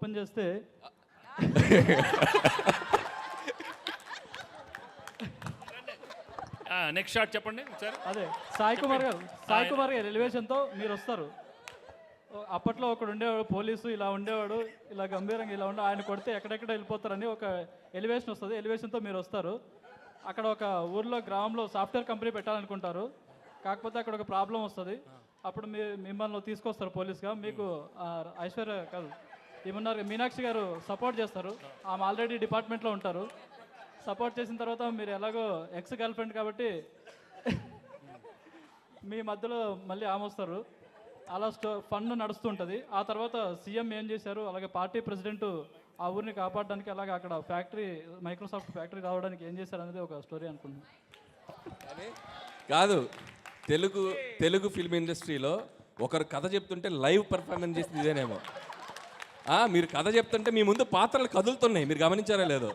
Open చేస్తే next shot చెప్పండి ఒకసారి. అదే సాయి కుమార్ గారు ఎలివేషన్తో మీరు వస్తారు. అప్పట్లో ఒకడు ఉండేవాడు పోలీసు, ఇలా ఉండేవాడు, ఇలా గంభీరంగా ఇలా ఉండే, ఆయన కొడితే ఎక్కడెక్కడ వెళ్ళిపోతారని ఒక ఎలివేషన్ వస్తుంది. ఎలివేషన్తో మీరు వస్తారు. అక్కడ ఒక ఊర్లో గ్రామంలో సాఫ్ట్వేర్ కంపెనీ పెట్టాలనుకుంటారు. కాకపోతే అక్కడ ఒక ప్రాబ్లం వస్తుంది. అప్పుడు మిమ్మల్ని తీసుకొస్తారు పోలీస్గా. మీకు ఐశ్వర్య కాదు ఏమన్నారు మీనాక్షి గారు సపోర్ట్ చేస్తారు. ఆమె ఆల్రెడీ డిపార్ట్మెంట్లో ఉంటారు. సపోర్ట్ చేసిన తర్వాత మీరు ఎలాగో ఎక్స్ గర్ల్ ఫ్రెండ్ కాబట్టి మీ మధ్యలో మళ్ళీ ఆమె వస్తారు. అలా ఫండ్ నడుస్తూ ఉంటుంది. ఆ తర్వాత సీఎం ఏం చేశారు, అలాగే పార్టీ ప్రెసిడెంట్ ఆ ఊరిని కాపాడడానికి, అలాగే అక్కడ ఫ్యాక్టరీ మైక్రోసాఫ్ట్ ఫ్యాక్టరీ రావడానికి ఏం చేశారు అనేది ఒక స్టోరీ అనుకుంటున్నాను. కాదు, తెలుగు ఫిల్మ్ ఇండస్ట్రీలో ఒకరు కథ చెప్తుంటే లైవ్ పర్ఫార్మెన్స్ చేసింది ఇదేనేమో. మీరు కథ చెప్తుంటే మీ ముందు పాత్రలు కదులుతున్నాయి, మీరు గమనించారా లేదో?